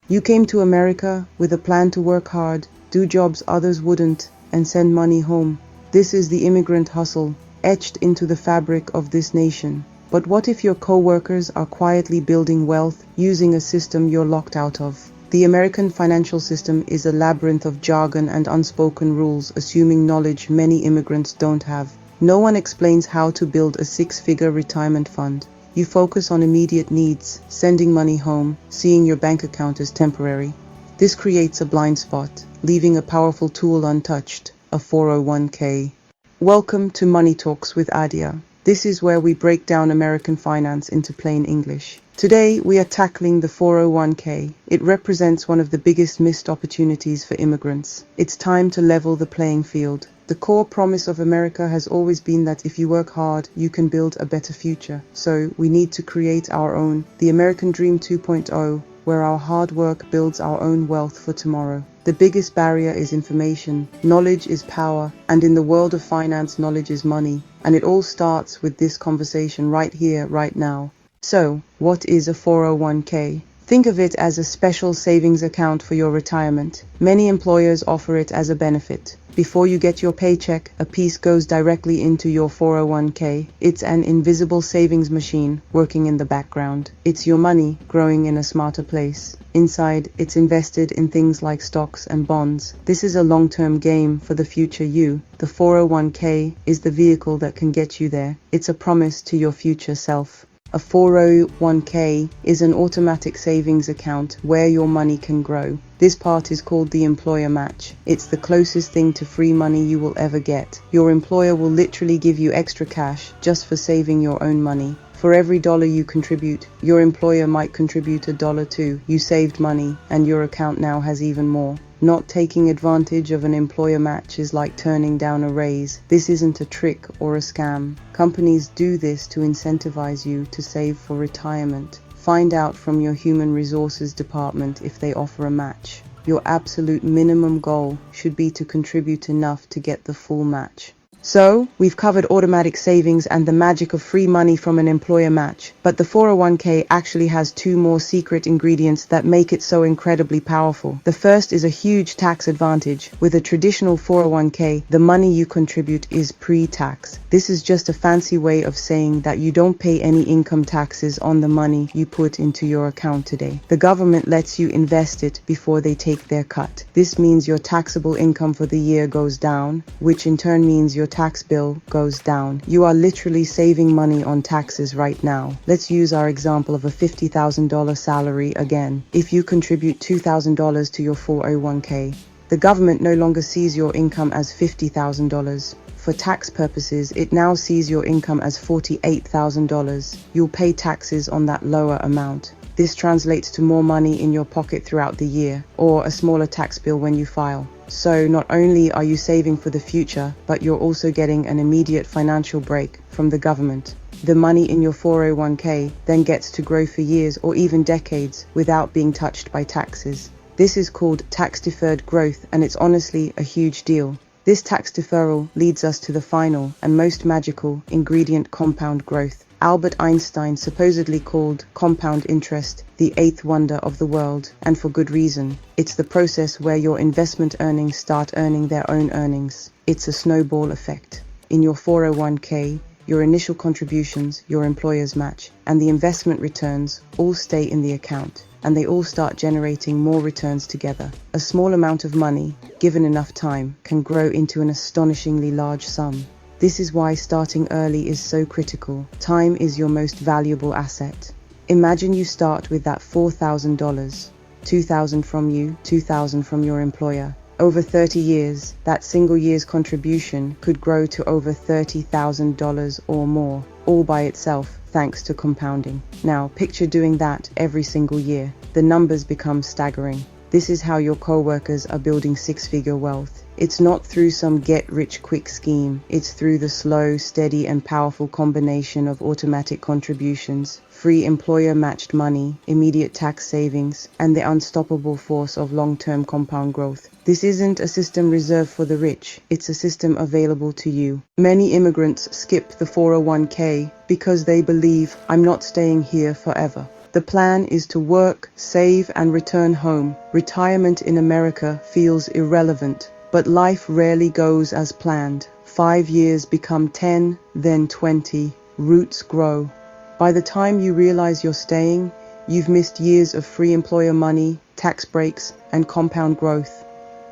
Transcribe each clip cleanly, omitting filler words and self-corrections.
You came to America with a plan to work hard, do jobs others wouldn't, and send money home. This is the immigrant hustle, etched into the fabric of this nation. But what if your co-workers are quietly building wealth using a system you're locked out of? The American financial system is a labyrinth of jargon and unspoken rules, assuming knowledge many immigrants don't have. No one explains how to build a six-figure retirement fund. You focus on immediate needs, sending money home, seeing your bank account as temporary. This creates a blind spot, leaving a powerful tool untouched, a 401k. Welcome to Money Talks with Adia. This is where we break down American finance into plain English. Today, we are tackling the 401k. It represents one of the biggest missed opportunities for immigrants. It's time to level the playing field. The core promise of America has always been that if you work hard, you can build a better future. So we need to create our own, the American Dream 2.0, where our hard work builds our own wealth for tomorrow. The biggest barrier is information. Knowledge is power, and in the world of finance, knowledge is money. And it all starts with this conversation right here, right now. So, what is a 401k? Think of it as a special savings account for your retirement. Many employers offer it as a benefit. Before you get your paycheck, a piece goes directly into your 401k. It's an invisible savings machine working in the background. It's your money growing in a smarter place. Inside, it's invested in things like stocks and bonds. This is a long-term game for the future you. The 401k is the vehicle that can get you there. It's a promise to your future self. A 401k is an automatic savings account where your money can grow. This part is called the employer match. It's the closest thing to free money you will ever get. Your employer will literally give you extra cash just for saving your own money. For every dollar you contribute, your employer might contribute a dollar too. You saved money, and your account now has even more. Not taking advantage of an employer match is like turning down a raise. This isn't a trick or a scam. Companies do this to incentivize you to save for retirement. Find out from your human resources department if they offer a match. Your absolute minimum goal should be to contribute enough to get the full match. So, we've covered automatic savings and the magic of free money from an employer match. But the 401k actually has two more secret ingredients that make it so incredibly powerful. The first is a huge tax advantage. With a traditional 401k, the money you contribute is pre-tax. This is just a fancy way of saying that you don't pay any income taxes on the money you put into your account today. The government lets you invest it before they take their cut. This means your taxable income for the year goes down, which in turn means your tax bill goes down. You are literally saving money on taxes right now. Let's use our example of a $50,000 salary again. If you contribute $2,000 to your 401k, the government no longer sees your income as $50,000. For tax purposes, it now sees your income as $48,000. You'll pay taxes on that lower amount. This translates to more money in your pocket throughout the year, or a smaller tax bill when you file. So not only are you saving for the future, but you're also getting an immediate financial break from the government. The money in your 401k then gets to grow for years or even decades without being touched by taxes. This is called tax-deferred growth, and it's honestly a huge deal. This tax deferral leads us to the final and most magical ingredient: compound growth. Albert Einstein supposedly called compound interest the eighth wonder of the world, and for good reason. It's the process where your investment earnings start earning their own earnings. It's a snowball effect. In your 401k, your initial contributions, your employer's match, and the investment returns all stay in the account, and they all start generating more returns together. A small amount of money, given enough time, can grow into an astonishingly large sum. This is why starting early is so critical. Time is your most valuable asset. Imagine you start with that $4,000, $2,000 from you, $2,000 from your employer. Over 30 years, that single year's contribution could grow to over $30,000 or more, all by itself, thanks to compounding. Now, picture doing that every single year. The numbers become staggering. This is how your co-workers are building six-figure wealth. It's not through some get-rich-quick scheme. It's through the slow, steady, and powerful combination of automatic contributions, free employer-matched money, immediate tax savings, and the unstoppable force of long-term compound growth. This isn't a system reserved for the rich. It's a system available to you. Many immigrants skip the 401k because they believe, "I'm not staying here forever." The plan is to work, save, and return home. Retirement in America feels irrelevant, but life rarely goes as planned. 5 years become 10, then 20. Roots grow. By the time you realize you're staying, you've missed years of free employer money, tax breaks, and compound growth.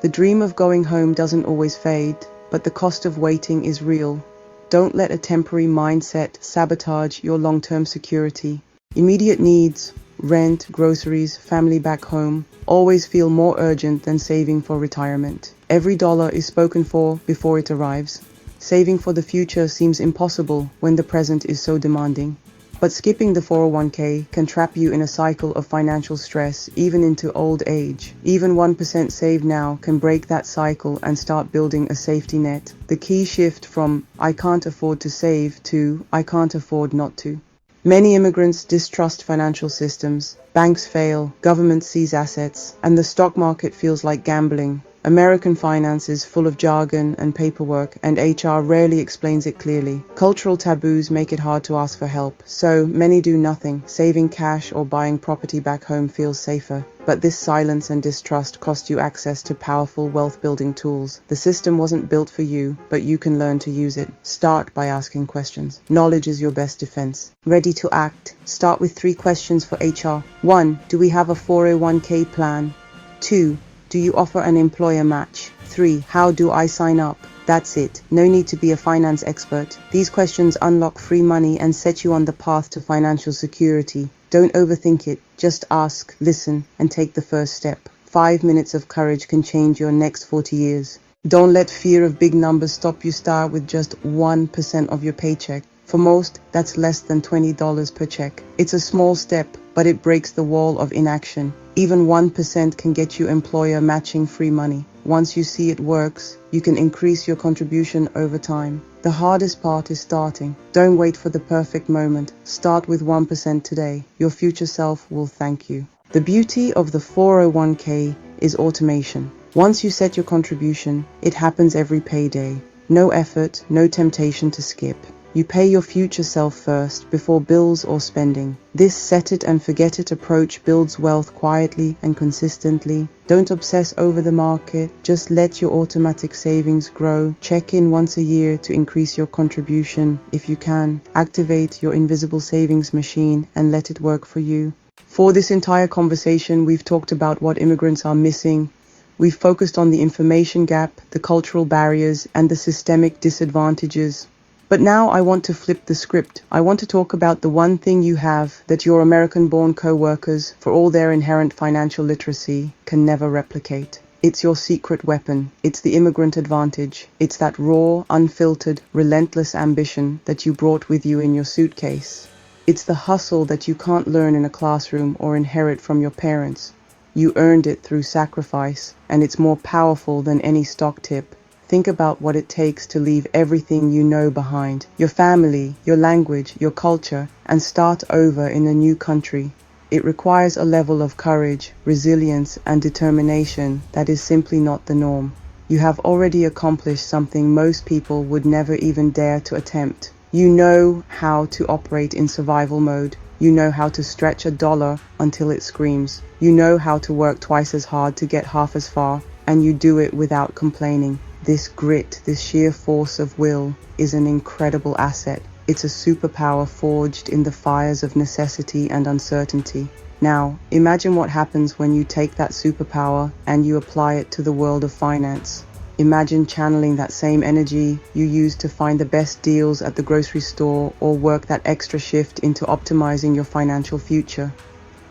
The dream of going home doesn't always fade, but the cost of waiting is real. Don't let a temporary mindset sabotage your long-term security. Immediate needs, rent, groceries, family back home, always feel more urgent than saving for retirement. Every dollar is spoken for before it arrives. Saving for the future seems impossible when the present is so demanding. But skipping the 401k can trap you in a cycle of financial stress, even into old age. Even 1% saved now can break that cycle and start building a safety net. The key shift from "I can't afford to save" to "I can't afford not to." Many immigrants distrust financial systems. Banks fail, governments seize assets, and the stock market feels like gambling. American finance is full of jargon and paperwork, and HR rarely explains it clearly. Cultural taboos make it hard to ask for help, so many do nothing. Saving cash or buying property back home feels safer. But this silence and distrust cost you access to powerful wealth-building tools. The system wasn't built for you, but you can learn to use it. Start by asking questions. Knowledge is your best defense. Ready to act? Start with 3 questions for HR. 1. Do we have a 401k plan? 2. Do you offer an employer match? 3. How do I sign up? That's it. No need to be a finance expert. These questions unlock free money and set you on the path to financial security. Don't overthink it. Just ask, listen, and take the first step. 5 minutes of courage can change your next 40 years. Don't let fear of big numbers stop you. Start with just 1% of your paycheck. For most, that's less than $20 per check. It's a small step, but it breaks the wall of inaction. Even 1% can get you employer matching free money. Once you see it works, you can increase your contribution over time. The hardest part is starting. Don't wait for the perfect moment. Start with 1% today. Your future self will thank you. The beauty of the 401k is automation. Once you set your contribution, it happens every payday. No effort, no temptation to skip. You pay your future self first, before bills or spending. This set-it-and-forget-it approach builds wealth quietly and consistently. Don't obsess over the market, just let your automatic savings grow. Check in once a year to increase your contribution if you can. Activate your invisible savings machine and let it work for you. For this entire conversation, we've talked about what immigrants are missing. We've focused on the information gap, the cultural barriers, and the systemic disadvantages. But now I want to flip the script. I want to talk about the one thing you have that your American-born co-workers, for all their inherent financial literacy, can never replicate. It's your secret weapon. It's the immigrant advantage. It's that raw, unfiltered, relentless ambition that you brought with you in your suitcase. It's the hustle that you can't learn in a classroom or inherit from your parents. You earned it through sacrifice, and it's more powerful than any stock tip. Think about what it takes to leave everything you know behind, your family, your language, your culture, and start over in a new country. It requires a level of courage, resilience, and determination that is simply not the norm. You have already accomplished something most people would never even dare to attempt. You know how to operate in survival mode. You know how to stretch a dollar until it screams. You know how to work twice as hard to get half as far, and you do it without complaining. This grit, this sheer force of will, is an incredible asset. It's a superpower forged in the fires of necessity and uncertainty. Now, imagine what happens when you take that superpower and you apply it to the world of finance. Imagine channeling that same energy you used to find the best deals at the grocery store or work that extra shift into optimizing your financial future.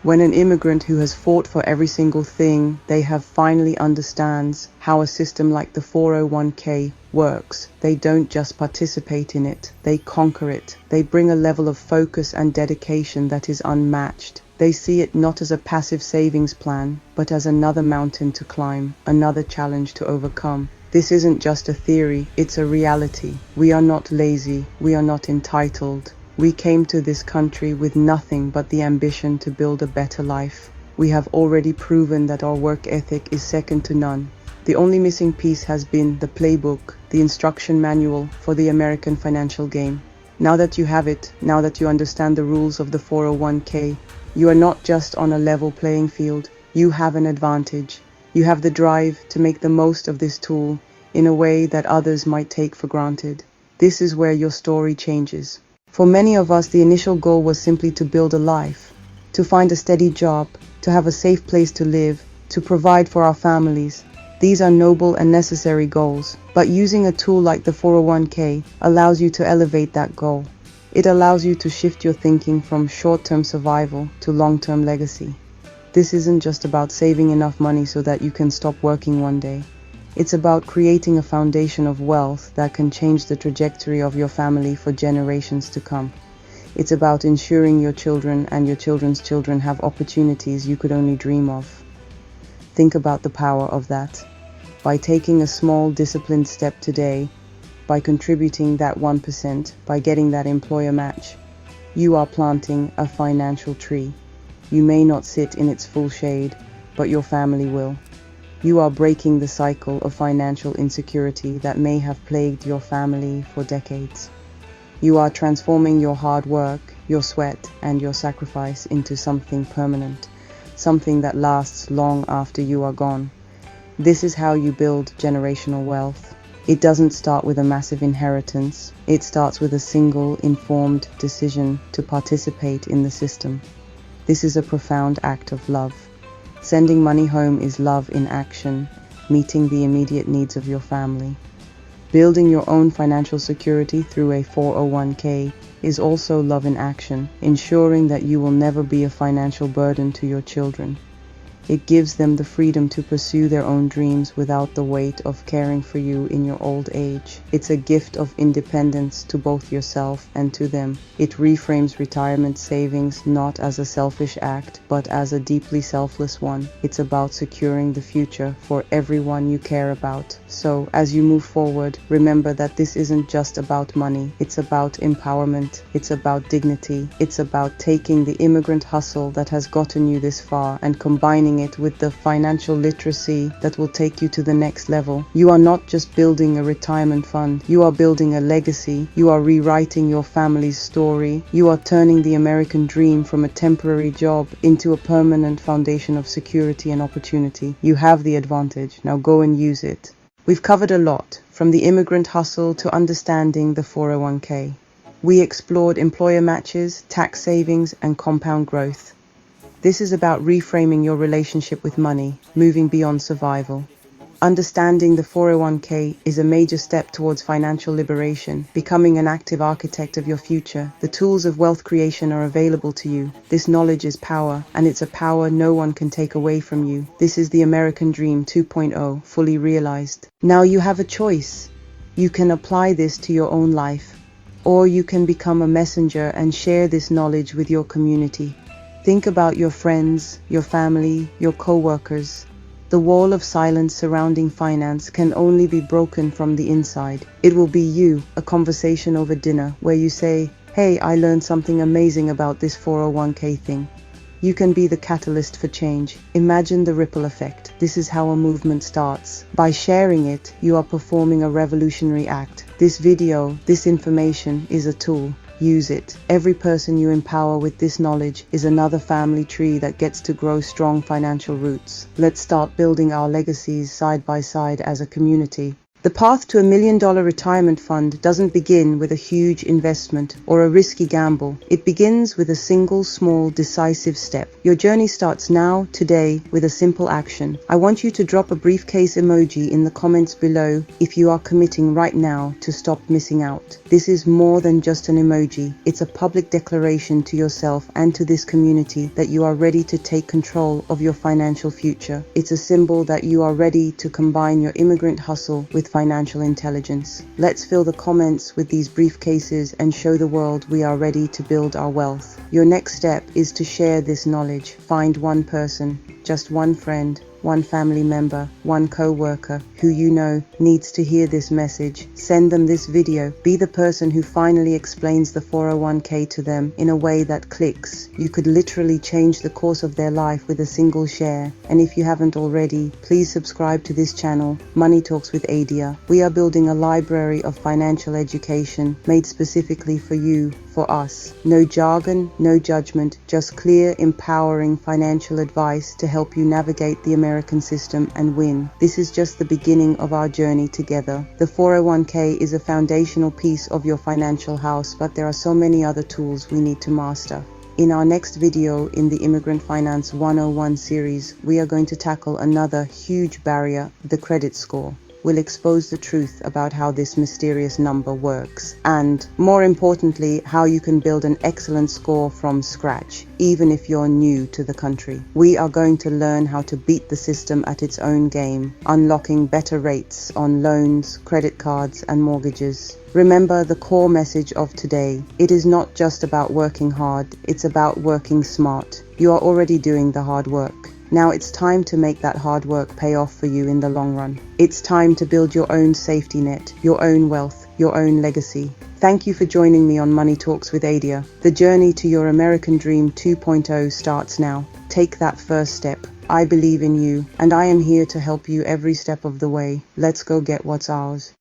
When an immigrant who has fought for every single thing they have finally understands how a system like the 401k works, they don't just participate in it, they conquer it. They bring a level of focus and dedication that is unmatched. They see it not as a passive savings plan, but as another mountain to climb, another challenge to overcome. This isn't just a theory, it's a reality. We are not lazy, we are not entitled. We came to this country with nothing but the ambition to build a better life. We have already proven that our work ethic is second to none. The only missing piece has been the playbook, the instruction manual for the American financial game. Now that you have it, now that you understand the rules of the 401k, You are not just on a level playing field, you have an advantage. You have the drive to make the most of this tool in a way that others might take for granted. This is where your story changes. For many of us, the initial goal was simply to build a life, to find a steady job, to have a safe place to live, to provide for our families. These are noble and necessary goals, but using a tool like the 401k allows you to elevate that goal. It allows you to shift your thinking from short-term survival to long-term legacy. This isn't just about saving enough money so that you can stop working one day. It's about creating a foundation of wealth that can change the trajectory of your family for generations to come. It's about ensuring your children and your children's children have opportunities you could only dream of. Think about the power of that. By taking a small, disciplined step today, by contributing that 1%, by getting that employer match, you are planting a financial tree. You may not sit in its full shade, but your family will. You are breaking the cycle of financial insecurity that may have plagued your family for decades. You are transforming your hard work, your sweat, and your sacrifice into something permanent, something that lasts long after you are gone. This is how you build generational wealth. It doesn't start with a massive inheritance. It starts with a single, informed decision to participate in the system. This is a profound act of love. Sending money home is love in action, meeting the immediate needs of your family. Building your own financial security through a 401k is also love in action, ensuring that you will never be a financial burden to your children. It gives them the freedom to pursue their own dreams without the weight of caring for you in your old age. It's a gift of independence to both yourself and to them. It reframes retirement savings not as a selfish act, but as a deeply selfless one. It's about securing the future for everyone you care about. So, as you move forward, remember that this isn't just about money. It's about empowerment. It's about dignity. It's about taking the immigrant hustle that has gotten you this far and combining it with the financial literacy that will take you to the next level. You are not just building a retirement fund. You are building a legacy. You are rewriting your family's story. You are turning the American dream from a temporary job into a permanent foundation of security and opportunity. You have the advantage. Now go and use it. We've covered a lot, from the immigrant hustle to understanding the 401k. We explored employer matches, tax savings, and compound growth. This is about reframing your relationship with money, moving beyond survival. Understanding the 401k is a major step towards financial liberation, becoming an active architect of your future. The tools of wealth creation are available to you. This knowledge is power, and it's a power no one can take away from you. This is the American Dream 2.0, fully realized. Now you have a choice. You can apply this to your own life, or you can become a messenger and share this knowledge with your community. Think about your friends, your family, your co-workers. The wall of silence surrounding finance can only be broken from the inside. It will be you, a conversation over dinner where you say, "Hey, I learned something amazing about this 401k thing." You can be the catalyst for change. Imagine the ripple effect. This is how a movement starts. By sharing it, you are performing a revolutionary act. This video, this information is a tool. Use it. Every person you empower with this knowledge is another family tree that gets to grow strong financial roots. Let's start building our legacies side by side as a community. The path to $1 million retirement fund doesn't begin with a huge investment or a risky gamble. It begins with a single, small, decisive step. Your journey starts now, today, with a simple action. I want you to drop a briefcase emoji in the comments below if you are committing right now to stop missing out. This is more than just an emoji. It's a public declaration to yourself and to this community that you are ready to take control of your financial future. It's a symbol that you are ready to combine your immigrant hustle with financial intelligence. Let's fill the comments with these briefcases and show the world we are ready to build our wealth. Your next step is to share this knowledge. Find one person, just one friend, one family member, one co-worker who you know needs to hear this message. Send them this video. Be the person who finally explains the 401k to them in a way that clicks. You could literally change the course of their life with a single share. And if you haven't already, please subscribe to this channel, Money Talks with Adia. We are building a library of financial education made specifically for you, for us. No jargon, no judgment, just clear, empowering financial advice to help you navigate the American system and win. This is just the beginning of our journey together. The 401k is a foundational piece of your financial house, but there are so many other tools we need to master. In our next video in the Immigrant Finance 101 series, we are going to tackle another huge barrier, the credit score. We'll expose the truth about how this mysterious number works, and more importantly, how you can build an excellent score from scratch, even if you're new to the country. We are going to learn how to beat the system at its own game, unlocking better rates on loans, credit cards, and mortgages. Remember the core message of today. It is not just about working hard, it's about working smart. You are already doing the hard work. Now it's time to make that hard work pay off for you in the long run. It's time to build your own safety net, your own wealth, your own legacy. Thank you for joining me on Money Talks with Adia. The journey to your American Dream 2.0 starts now. Take that first step. I believe in you, and I am here to help you every step of the way. Let's go get what's ours.